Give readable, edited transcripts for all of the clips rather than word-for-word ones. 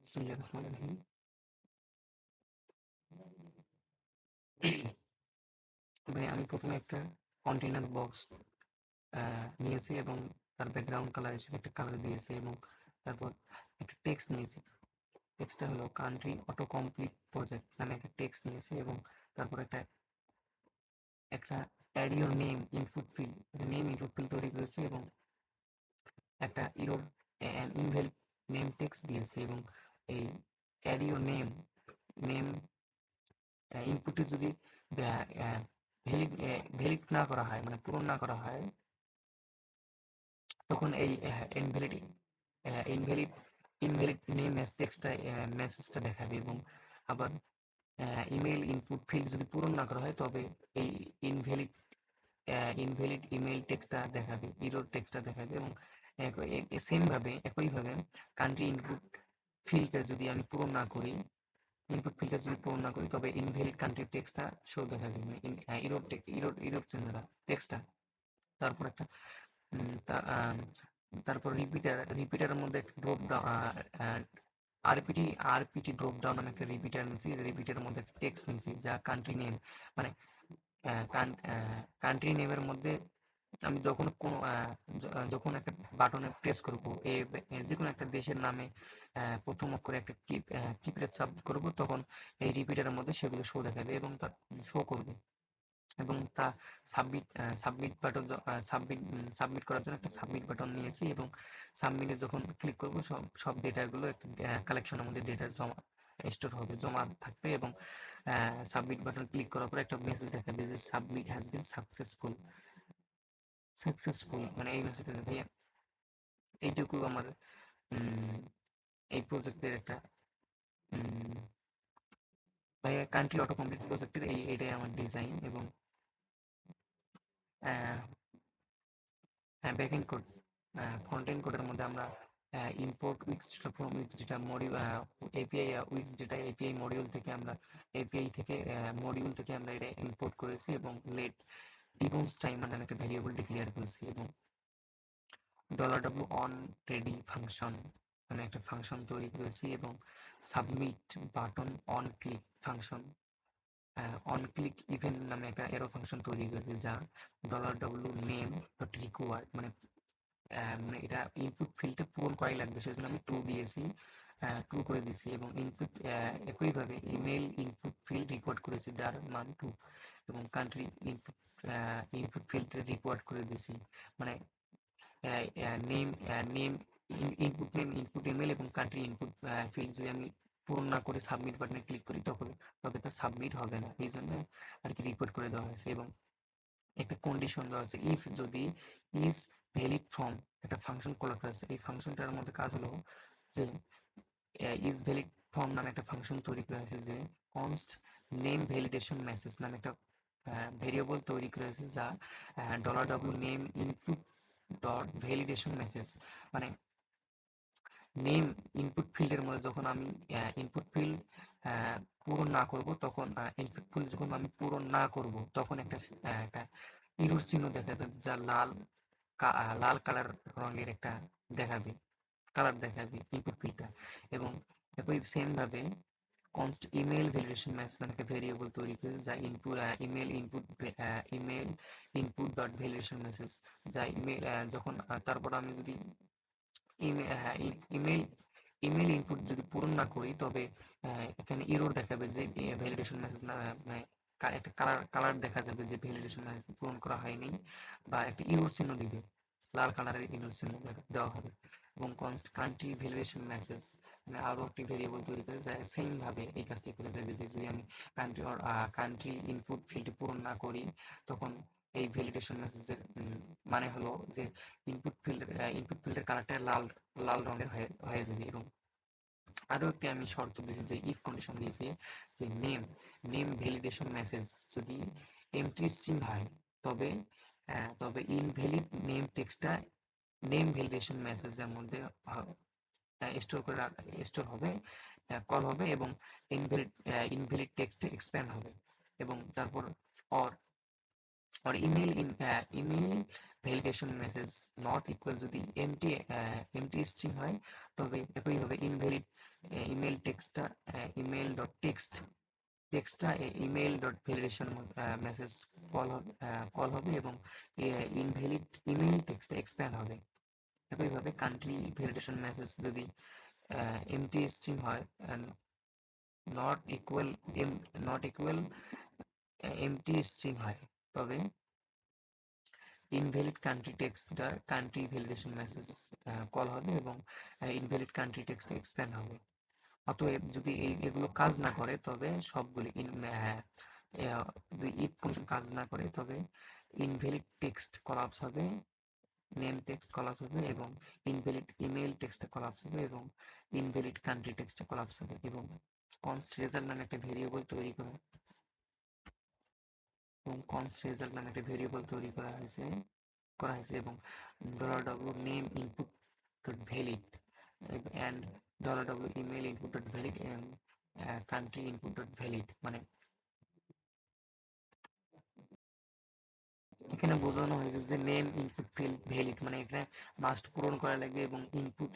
বিসমিল্লাহির রহমানির রহিম। ভাই আমি প্রথমে একটা কন্টেইনার বক্স নিয়েছি এবং তার ব্যাকগ্রাউন্ড কালার হিসেবে একটা কালার দিয়েছি এবং তারপর একটা টেক্সট নিয়েছি। টেক্সটটা হলো কান্ট্রি অটো কমপ্লিট প্রজেক্ট নামে একটা টেক্সট নিয়েছি এবং তারপর একটা একটা add your name input field, name input field তৈরি করেছি এবং একটা ইউর ইনভ্যালিড নেম টেক্সট দিয়েছি এবং এই অ্যাড ইউর নেম নেম ইনপুটে যদি ভ্যালিড না করা হয়, মানে পূরণ না করা হয়, তখন এই ইনভ্যালিড ইনভ্যালিড ইনভ্যালিড নেম মেসেজটা দেখাবে এবং আবার ইমেল ইনপুট ফিল্ড যদি পূরণ না করা হয় তবে এই ইনভ্যালিড ইনভ্যালিড ইমেল টেক্সটটা দেখাবে, এরর টেক্সটটা দেখাবে এবং একইভাবে কান্ট্রি ইনপুট ফিল্ডটা যদি আমি পূরণ না করি, তবে ইনভ্যালিড কান্ট্রি টেক্সটটা শো দেখাবে, মানে ইরর চিহ্নটা টেক্সটটা। তারপর একটা তারপর রিপিটারের মধ্যে একটা ড্রপ ডাউন, আরপিটি ড্রপ ডাউন নামে একটা রিপিটার নিয়েছি। রিপিটারের মধ্যে একটা টেক্সট নিয়েছি যা কান্ট্রি নেম, মানে কান্ট্রি নেমের মধ্যে আমি যখন একটা বাটনে প্রেস করব, যে কোনো একটা দেশের নামে প্রথম অক্ষরে একটা কিপ্যাড চাপ করব, তখন এই রিপিটারের মধ্যে সেগুলো শো দেখাবে এবং তা শো করবে এবং তা সাবমিট বাটন সাবমিট করার জন্য একটা সাবমিট বাটন নিয়েছি এবং সাবমিটে যখন ক্লিক করব সব ডেটাগুলো একটা কালেকশনের মধ্যে ডেটা জমা থাকবে এবং সাবমিট বাটন ক্লিক করার পর একটা মেসেজ দেখাবে যে সাবমিট হ্যাজ বিন সাকসেসফুল, মানে এই মেসেজটা ভাইয়া। এইটুকু আমার এই প্রজেক্টের একটা ভাইয়া কান্ট্রি অটো কমপ্লিট প্রজেক্টের এইটাই আমার ডিজাইন এবং ব্যাকএন্ড কোড, ফ্রন্ট এন্ড কোডের মধ্যে আমরা import weeks data from weeks data module, API weeks data API module থেকে আমরা মডিউল থেকে আমরা এটা ইম্পোর্ট করেছি এবং লেট ডিবোন্স টাইমার নামে একটা ভেরিয়েবল ডিক্লেয়ার করেছি এবং $w অন রেডি ফাংশন নামে একটা ফাংশন তৈরি করেছি এবং submit button on click function, on click event নামে একটা এরো ফাংশন তৈরি করেছি যা $w নেম ডট রিকোয়ার্ড, মানে এটা ইনপুট ফিল্ডটা পূরণ করাই লাগবে, সেজন্য আমি ট্রু দিয়েছি, ট্রু করে দিয়েছি এবং একইভাবে ইমেল ইনপুট ফিল্ড রিকোয়ার্ড করেছি যার মান 2 এবং কান্ট্রি ইনপুট ফিল্ড রিকোয়ার্ড করে দিয়েছি, মানে নেম নেম ইনপুট ইমেল এবং কান্ট্রি ইনপুট ফিল্ড যদি আমি পূরণ না করে সাবমিট বাটনে ক্লিক করি তবে তা সাবমিট হবে না, এই জন্য আর কি রিপোর্ট করে দেওয়া হয়েছে এবং একটা কন্ডিশন দেওয়া আছে, ইফ যদি ইজ ভ্যালিড ফর্ম একটা ফাংশন কল করা আছে। এই ফাংশনটার মধ্যে কাজ হলো যে ইজ ভ্যালিড ফর্ম নামে একটা ফাংশন তৈরি করা হয়েছে যে কনস্ট নেম ভ্যালিডেশন মেসেজ নামে একটা ভেরিয়েবল তৈরি করা হয়েছে যা $w name input dot validation message, মানে নেম ইনপুট ফিল্ডের মধ্যে যখন আমি ইনপুট ফিল্ড পূরণ না করব তখন ইনপুট ফিল্ড যখন আমি পূরণ না করব তখন একটা ইরর চিহ্ন দেখাবে যা লাল কালার রঙের একটা দেখাবে, কালার দেখাবে ইনপুট ফিল্ডটা এবং একই সেম ভাবে কনস্ট ইমেল ভ্যালিডেশন মেসেজ নামে একটা ভেরিয়েবল তৈরি করে যা email input dot validation message, যা ইমেল যখন তারপর আমি যদি ইমেল ইমেল ইনপুট যদি পূরণ না করি তবে এখানে এরর দেখাবে যে ভ্যালিডেশন মেসেজ না, মানে একটা কালার দেখা যাবে যে ভ্যালিডেশন মেসেজ পূরণ করা হয়নি বা একটা ইরর চিহ্ন দিবে, লাল কালারের ইরর চিহ্ন দেওয়া হবে এবং কনস্ট কান্ট্রি ভ্যালিডেশন মেসেজ, মানে আরো একটি ভেরিয়েবল তৈরি করে যায় সেম ভাবে এই কাজটি করে যাবে যে যদি আমি কান্ট্রি ইনপুট ফিল্ড পূরণ না করি তখন এই ভ্যালিডেশন মেসেজের মানে হলো যে ইনপুট ফিল্ডের কালারটা লাল রঙের হয়ে যাবে এবং আরো একটি আমি শর্ত দিয়েছি যে ইফ কন্ডিশন দিয়েছি যে নেম ভ্যালিডেশন মেসেজ যদি এমটি স্ট্রিং হয় তবে ইনভ্যালিড নেম টেক্সটটা নেম ভ্যালিডেশন মেসেজের মধ্যে স্টোর হবে, কল হবে এবং ইনভ্যালিড টেক্সট এক্সপ্যান্ড হবে এবং তারপর or or email validation message not equal যদি empty string হয় তবে একইভাবে invalid email টেক্সটটা email dot টেক্সটটা email dot validation message call হবে এবং invalid email টেক্সটটা এক্সপ্যান্ড হবে। একইভাবে কান্ট্রি ভ্যালিডেশন মেসেজ যদি empty string হয় and not equal not equal empty string হয় তবে ইনভ্যালিড কান্ট্রি টেক্সটটা কান্ট্রি ভ্যালিডেশন মেসেজ কল হবে এবং ইনভ্যালিড কান্ট্রি টেক্সট এক্সপ্যান্ড হবে। অতএব যদি এগুলো কাজ না করে তবে সবগুলি যদি ইফ কন্ডিশন কাজ না করে তবে ইনভ্যালিড টেক্সট কলাপস হবে, নেম টেক্সট কলাপস হবে এবং ইনভ্যালিড ইমেল টেক্সট কলাপস হবে এবং ইনভ্যালিড কান্ট্রি টেক্সট কলাপস হবে এবং কনস্ট রেজাল্ট নামে একটা ভেরিয়েবল তৈরি করা এবং কনস্ট রেজাল্ট নামে একটা ভেরিয়েবল তৈরি করা হয়েছে এবং $name input dot valid and $email input dot valid and country input dot valid মানে এখানে বোঝানো হয়েছে যে নেম ইনপুট ফিল্ড ভ্যালিড মানে এখানে মাস্ট পূরণ করা লাগবে এবং ইনপুট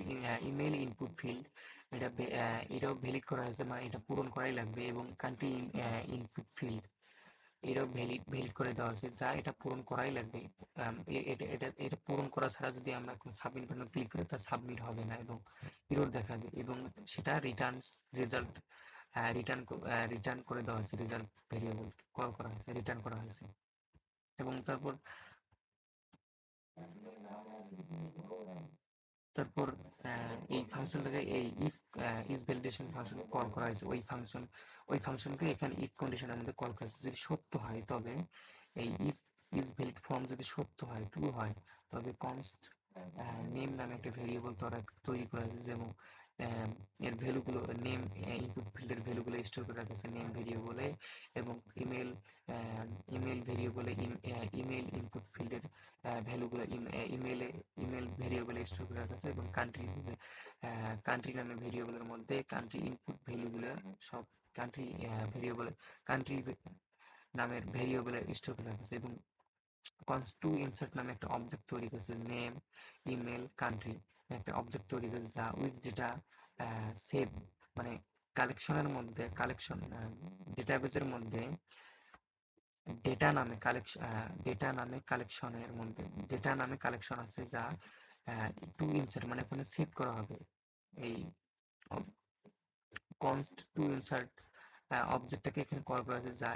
ইমেল ইনপুট ফিল্ড এটাও ভ্যালিড করা হয়েছে মানে এটা পূরণ করাই লাগবে এবং কান্ট্রি ইনপুট ফিল্ড এটাও ভ্যালিড করে দেওয়া হয়েছে যা এটা পূরণ করাই লাগবে। এটা পূরণ করা ছাড়া যদি আমরা কোনো সাবমিট বাটনে ক্লিক করি তা সাবমিট হবে না এবং এরর দেখাবে এবং সেটা রেজাল্ট রিটার্ন করে দেওয়া হয়েছে, রেজাল্ট ভেরিয়েবল কল করা হয়েছে, রিটার্ন করা হয়েছে এবং তারপর তারপর এই ফাংশনটাকে এই ইফ ভ্যালিডেশন ফাংশন কল করা হয়েছে ওই ফাংশনকে এখানে ইফ কন্ডিশনের মধ্যে কল করা হয়েছে। যদি সত্য হয় তবে এই ইজ ভ্যালিড ফর্ম যদি সত্য হয় ট্রু হয় তবে কনস্ট নেম নামে একটা ভেরিয়েবল তৈরি করা হয়েছে এবং এর ভ্যালুগুলো নেম ইনপুট ফিল্ডের ভ্যালুগুলো স্টোর করে রাখা হয়েছে নেম ভেরিয়েবলে এবং ইমেল ভেরিয়েবলে ইমেল ইনপুট ফিল্ডের ভ্যালুগুলো ইমেল ভেরিয়েবলে স্টোর করে রাখা আছে এবং কান্ট্রি নামে ভেরিয়েবলের মধ্যে কান্ট্রি ইনপুট ভ্যালুগুলো সব কান্ট্রি ভেরিয়েবল কান্ট্রি নামের ভেরিয়েবলে স্টোর করে রাখা আছে এবং কনস্ট টু ইনসার্ট নামে একটা অবজেক্ট তৈরি করেছে নেম ইমেল কান্ট্রি একটা অবজেক্ট তৈরি করেছে যা যেটা সেভ মানে কালেকশন ডেটাবেসের মধ্যে ডেটা নামে কালেকশন আছে যা টু ইনসার্ট মানে ওখানে সেভ করা হবে। এই কনস্ট টু ইনসার্ট অবজেক্টটাকে এখানে কল করা হয়েছে যা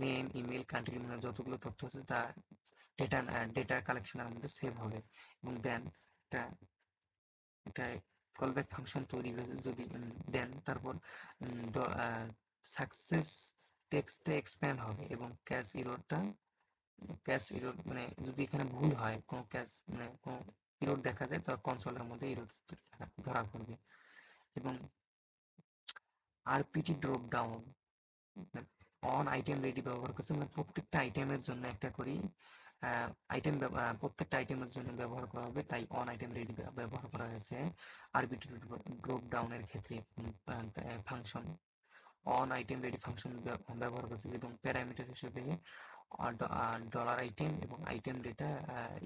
নেম ইমেল কান্ট্রি মানে যতগুলো তথ্য আছে তা ডেটা কালেকশনের মধ্যে সেভ হবে এবং দেন এটা এটা কলব্যাক ফাংশন তৈরি করেছে যদি দেন তারপর সাকসেস টেক্সটে এক্সপ্যান্ড হবে এবং ক্যাশ ইরর মানে যদি এখানে ভুল হয় কোনো মানে কোনো ইরর দেখা যায় তো কনসোলের মধ্যে ইরর ধরা পড়বে এবং RPT drop down on item ready ব্যবহার করছে মানে প্রত্যেকটা আইটেমের জন্য একটা করি প্রত্যেকটা আইটেমের জন্য ব্যবহার করা হবে তাই অন আইটেম রেডি ব্যবহার করা হয়েছে আরপিটি ড্রপ ডাউনের ক্ষেত্রে function on item ready function ব্যবহার করছে এবং প্যারামিটার হিসেবে $আইটেম এবং আইটেম ডেটা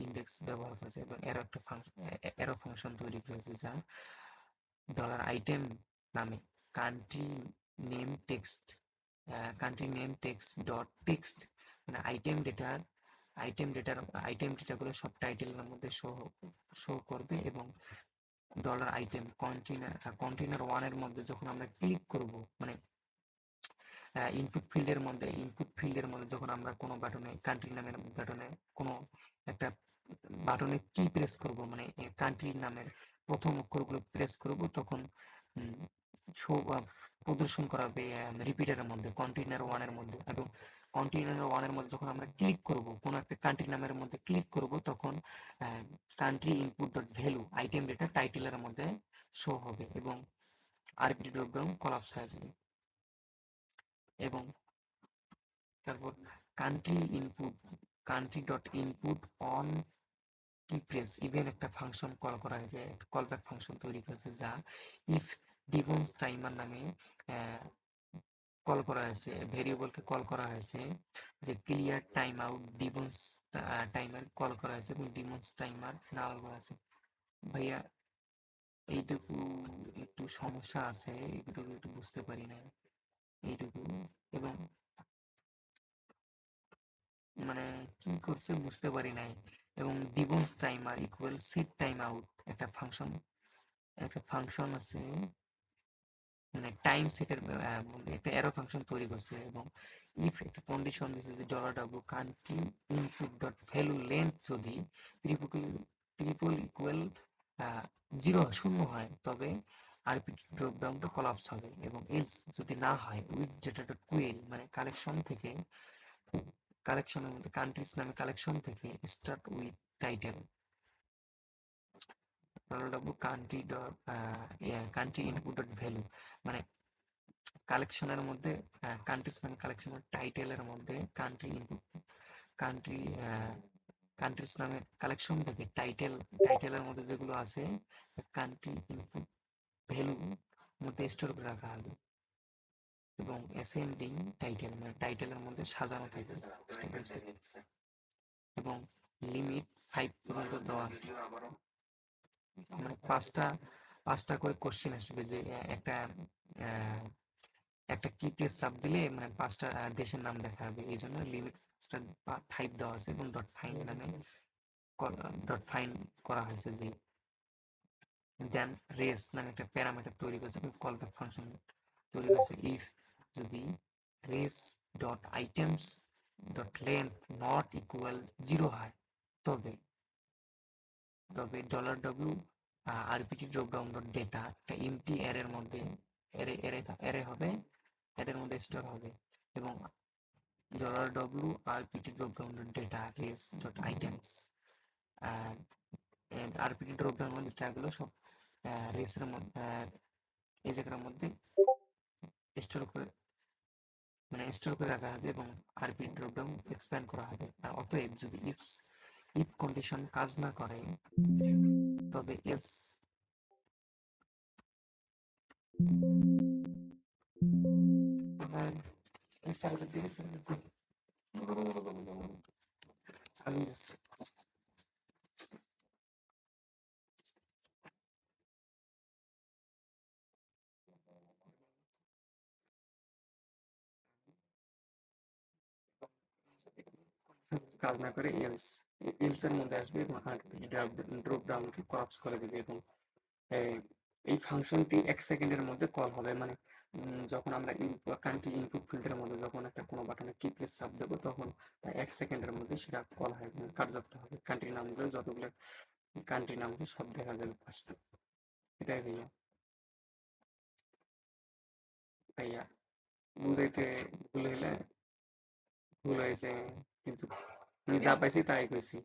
ইন্ডেক্স ব্যবহার করেছে এবং এরো ফাংশন তৈরি করেছে যা $আইটেম নামে country name text dot text মানে আইটেম ডেটাগুলো সব টাইটেলের মধ্যে শো করবে এবং $আইটেম কন্টেইনার ওয়ানের মধ্যে যখন আমরা ক্লিক করব মানে ইনপুট ফিল্ডের মধ্যে যখন আমরা কোনো বাটনে কান্ট্রি নামের বাটনে কোনো একটা বাটনে কি প্রেস করব মানে কান্ট্রির নামের প্রথম অক্ষরগুলো প্রেস করব তখন প্রদর্শন করাবে রিপিটারের মধ্যে কন্টেইনার ওয়ানের মধ্যে এবং কন্টেইনার ওয়ানের মধ্যে যখন আমরা ক্লিক করব কোনো একটা কান্ট্রি নামের মধ্যে ক্লিক করব তখন country input dot value item data টাইটেলের মধ্যে শো হবে এবং আরপিটি ড্রপ ডাউন কলাপস হয়ে যাবে এবং তারপর country dot input on key press event একটা ফাংশন কল করা হয়েছে কল ব্যাক ফাংশন তৈরি করেছে যা ইফ ডিফেন্স টাইমার নামে কল করা হয়েছে, ভেরিয়েবলকে কল করা হয়েছে যে clear time out debounce timer call করা হয়েছে এবং ডিবন্স টাইমার নাল করা আছে। ভাইয়া এইটুকু একটু সমস্যা আছে, এইটুকু একটু বুঝতে পারি না এইটুকু। এবং মানে কি করছে বুঝতে পারি নাই। এবং debounce timer equal set time out একটা ফাংশন আছে, মানে টাইম সেটের একটা অ্যারো ফাংশন তৈরি করছে। এবং ইফ একটা কন্ডিশন দিছে যে $w country input dot value length যদি ট্রিপল ইকুয়াল 0 হয় তবে আরপিটি ড্রপ ডাউনটা কলাপস হবে। এবং এলস যদি না হয় উইথ যেটা ডট কুয়েরি মানে কালেকশনের মধ্যে কান্ট্রিজ নামে কালেকশন থেকে start with title country dot country input dot value মানে কালেকশনের মধ্যে কান্ট্রিজ নামে কালেকশনের টাইটেলের মধ্যে কান্ট্রি কান্ট্রিজ নামে কালেকশন থেকে টাইটেলের মধ্যে যেগুলো আছে কান্ট্রি ইনপুট ভ্যালু মধ্যে স্টোর করে রাখা হবে। এবং অ্যাসেন্ডিং টাইটেল মানে টাইটেলের মধ্যে সাজানো থাকবে স্টেপ বাই স্টেপ। এবং লিমিট 5 পর্যন্ত দেওয়া আছে, মানে পাঁচটা করে কোশ্চেন আসবে যে একটা কি প্লেস চাপ দিলে মানে 5টা দেশের নাম দেখা হবে, এই জন্য লিমিট 5 দেওয়া আছে। এবং ডট ফাইন করা হয়েছে যে দেন রেস নামে একটা প্যারামিটার তৈরি করেছে, কল ব্যাক ফাংশন তৈরি করেছে। ইফ যদি res dot items dot length not equal 0 হয় তবে $w RPT drop down dot data একটা এমটি অ্যারের মধ্যে অ্যারে হবে, অ্যারের মধ্যে স্টোর হবে। এবং $w RPT drop down dot data res dot items RPT drop down ডেটাগুলো সব রেসের মধ্যে এই জায়গার মধ্যে স্টোর করে রাখা হবে এবং আরপিটি ড্রপ ডাউন এক্সপ্যান্ড করা হবে। আর অতএব যদি ইফ কন্ডিশন কাজ না করে তবে এলস কাজ না করে এলস এর মধ্যে আসবে এবং ড্রপ ডাউনকে কলাপস করে দেবে। এবং এই ফাংশনটি 1 সেকেন্ডের মধ্যে কল হবে। মানে যখন আমরা কান্ট্রি ইনপুট ফিল্ডের মধ্যে যখন একটা কোনো বাটনে কি প্রেস চাপ দেবো তখন 1 সেকেন্ডের মধ্যে সেটা কল হয়, কার্যকর হবে। কান্ট্রি নামগুলো যতগুলো কান্ট্রি নাম সব দেখা যাবে ফার্স্ট। এটাই ভাইয়া। ভাইয়া বুঝাইতে ভুল হইলে ভুল হয়েছে, কিন্তু আমি যা পাইছি তাই কইছি।